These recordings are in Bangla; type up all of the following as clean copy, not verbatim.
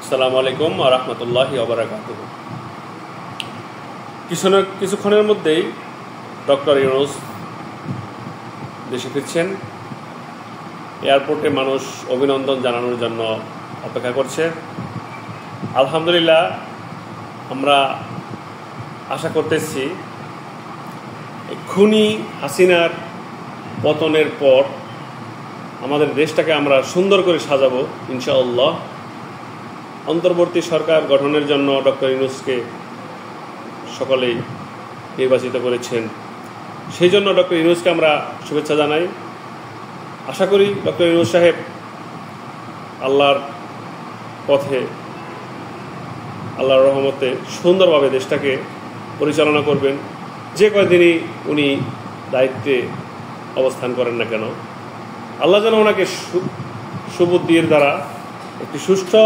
আসসালামু আলাইকুম ওয়া রাহমাতুল্লাহি ওয়া বারাকাতুহু। কিছুক্ষণের মধ্যেই ডক্টর ইউনূস দেশে ফিরছেন। এয়ারপোর্টে মানুষ অভিনন্দন জানানোর জন্য অপেক্ষা করছে। আলহামদুলিল্লাহ, আমরা আশা করতেছি খুনি হাসিনার পতনের পর আমাদের দেশটাকে আমরা সুন্দর করে সাজাবো ইনশাআল্লাহ। অন্তর্বর্তী সরকার গঠনের জন্য ডক্টর ইউনূসকে সকলেই নির্বাচিত করেছেন। সেই জন্য ডক্টর ইউনূসকে আমরা শুভেচ্ছা জানাই। আশা করি ডক্টর ইউনূস সাহেব আল্লাহর পথে, আল্লাহর রহমতে সুন্দরভাবে দেশটাকে পরিচালনা করবেন। যে কয়দিনই উনি দায়িত্বে অবস্থান করেন না কেন, আল্লাহ যেন ওনাকে সুবুদ্ধির দ্বারা একটি সুষ্ঠু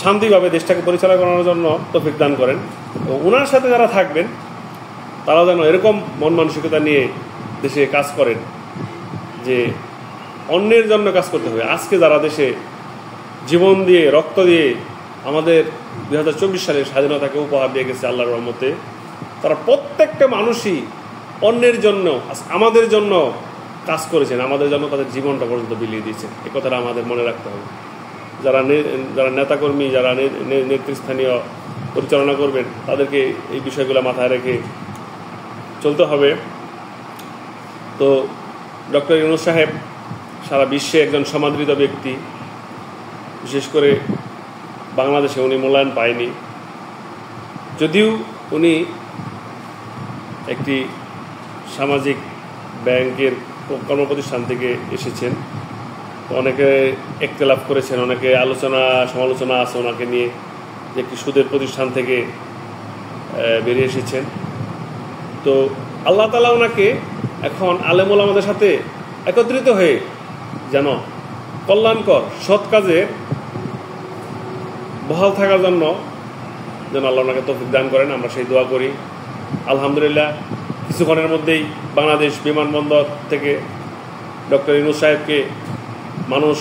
শান্তিভাবে দেশটাকে পরিচালনা করার জন্য তৌফিক দান করেন। এবং ওনার সাথে যারা থাকবেন তারা যেন এরকম মন মানসিকতা নিয়ে দেশে কাজ করেন যে অন্যের জন্য কাজ করতে হবে। আজকে যারা দেশে জীবন দিয়ে, রক্ত দিয়ে আমাদের 2024 সালের স্বাধীনতাকে উপহার দিয়ে গেছে আল্লাহর রহমতে, তারা প্রত্যেকটা মানুষই অন্যের জন্য, আমাদের জন্য কাজ করেছেন, আমাদের জন্য তাদের জীবনটা পর্যন্ত বিলিয়ে দিয়েছেন। এ কথাটা আমাদের মনে রাখতে হবে। যারা নেতাকর্মী, যারা নেতৃস্থানীয় পরিচালনা করবেন, তাদেরকে এই বিষয়গুলো মাথায় রেখে চলতে হবে। তো ডক্টর ইউনূস সাহেব সারা বিশ্বে একজন সমাদৃত ব্যক্তি। বিশেষ করে বাংলাদেশে উনি মূল্যায়ন পায়নি, যদিও উনি একটি সামাজিক ব্যাংকের কর্মপ্রতিষ্ঠান থেকে এসেছেন। অনেকে একতলাফ করেছেন, অনেকে আলোচনা সমালোচনা আছে ওনাকে নিয়ে, যে একটি সুদের প্রতিষ্ঠান থেকে বেরিয়ে এসেছেন। তো আল্লাহ তাআলা ওনাকে এখন আলেম ওলামাদের সাথে একত্রিত হয়ে যেন কল্যাণকর সৎ কাজে বহাল থাকার জন্য যেন আল্লাহ ওনাকে তৌফিক দান করেন, আমরা সেই দোয়া করি। আলহামদুলিল্লাহ, কিছুক্ষণের মধ্যেই বাংলাদেশ বিমানবন্দর থেকে ডক্টর ইউনূস সাহেবকে মানুষ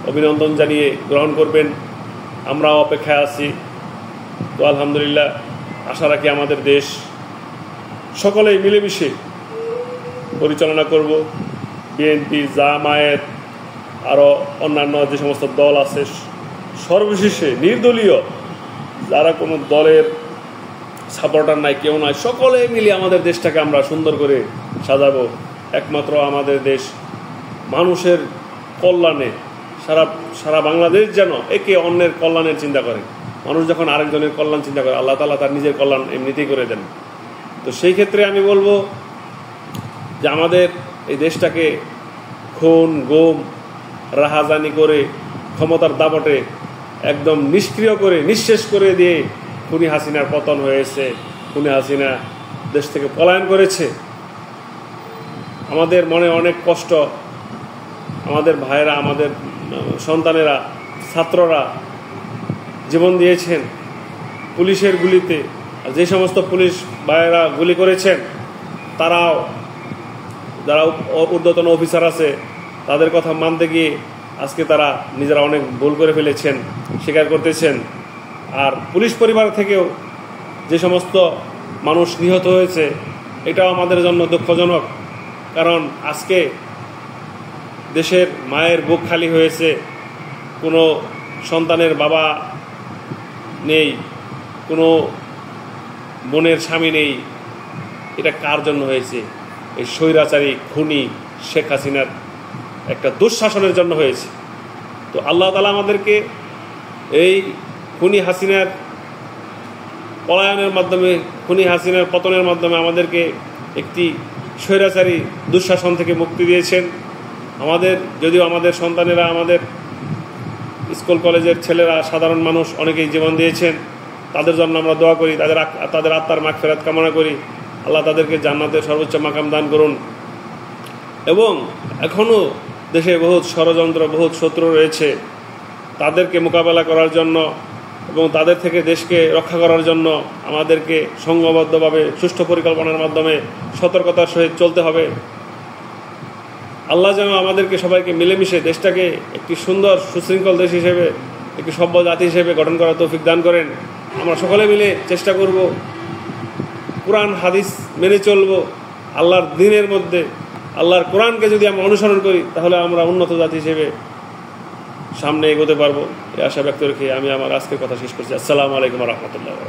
অভিনন্দন জানিয়ে গ্রহণ করবেন। আমরাও অপেক্ষায় আছি। তো আলহামদুলিল্লাহ, আশা রাখি আমাদের দেশ সকলেই মিলেমিশে পরিচালনা করব। বিএনপি, জামায়াত, আরও অন্যান্য যে সমস্ত দল আছে, সর্বশেষে নির্দলীয় যারা কোনো দলের সাপোর্টার নাই, কেউ নাই, সকলে মিলে আমাদের দেশটাকে আমরা সুন্দর করে সাজাবো। একমাত্র আমাদের দেশ মানুষের কল্যাণে, সারা বাংলাদেশ যেন একে অন্যের কল্যাণের চিন্তা করে। মানুষ যখন আরেকজনের কল্যাণ চিন্তা করে, আল্লাহ তাআলা তার নিজের কল্যাণ এমনিতেই করে দেন। তো সেই ক্ষেত্রে আমি বলবো যে আমাদের এই দেশটাকে খুন, গুম, রাহাজানি করে, ক্ষমতার দাপটে একদম নিষ্ক্রিয় করে, নিঃশেষ করে দিয়ে খুনি হাসিনার পতন হয়েছে। খুনি হাসিনা দেশ থেকে পলায়ন করেছে। আমাদের মনে অনেক কষ্ট। আমাদের ভাইয়েরা, আমাদের সন্তানেরা, ছাত্ররা জীবন দিয়েছেন পুলিশের গুলিতে। আর যে সমস্ত পুলিশ ভাইয়েরা গুলি করেছেন, তারাও যারা ঊর্ধ্বতন অফিসার আছে, তাদের কথা মানতে গিয়ে আজকে তারা নিজেরা অনেক ভুল করে ফেলেছেন, স্বীকার করতেছেন। আর পুলিশ পরিবার থেকেও যে সমস্ত মানুষ নিহত হয়েছে, এটাও আমাদের জন্য দুঃখজনক। কারণ আজকে দেশের মায়ের বুক খালি হয়েছে, কোনো সন্তানের বাবা নেই, কোনো বোনের স্বামী নেই। এটা কার জন্য হয়েছে? এই স্বৈরাচারী খুনি শেখ হাসিনার একটা দুঃশাসনের জন্য হয়েছে। তো আল্লাহ তাআলা আমাদেরকে এই খুনি হাসিনার পলায়নের মাধ্যমে, খুনি হাসিনার পতনের মাধ্যমে আমাদেরকে একটি স্বৈরাচারী দুঃশাসন থেকে মুক্তি দিয়েছেন। যদিও আমাদের সন্তানেরা, আমাদের স্কুল কলেজের ছেলেরা, সাধারণ মানুষ অনেকেই জীবন দিয়েছেন, তাদের জন্য আমরা দোয়া করি, তাদের আত্মার মাগফিরাত কামনা করি। আল্লাহ তাদেরকে জান্নাতের সর্বোচ্চ মাকাম দান করুন। এবং এখনও দেশে বহুত ষড়যন্ত্র, বহুত শত্রু রয়েছে। তাদেরকে মোকাবেলা করার জন্য এবং তাদের থেকে দেশকে রক্ষা করার জন্য আমাদেরকে সংঘবদ্ধভাবে সুষ্ঠু পরিকল্পনার মাধ্যমে সতর্কতার সহিত চলতে হবে। আল্লাহ যেন আমাদেরকে সবাইকে মিলেমিশে দেশটাকে একটি সুন্দর সুশৃঙ্খল দেশ হিসেবে, একটি সভ্য জাতি হিসেবে গঠন করার তৌফিক দান করেন। আমরা সকলে মিলে চেষ্টা করব, কোরআন হাদিস মেনে চলব, আল্লাহর দ্বীনের মধ্যে আল্লাহর কোরআনকে যদি আমরা অনুসরণ করি তাহলে আমরা উন্নত জাতি হিসেবে সামনে এগোতে পারবো। এই আশা ব্যক্ত রেখে আমি আমার আজকের কথা শেষ করছি। আসসালামু আলাইকুম ওয়া রাহমাতুল্লাহ।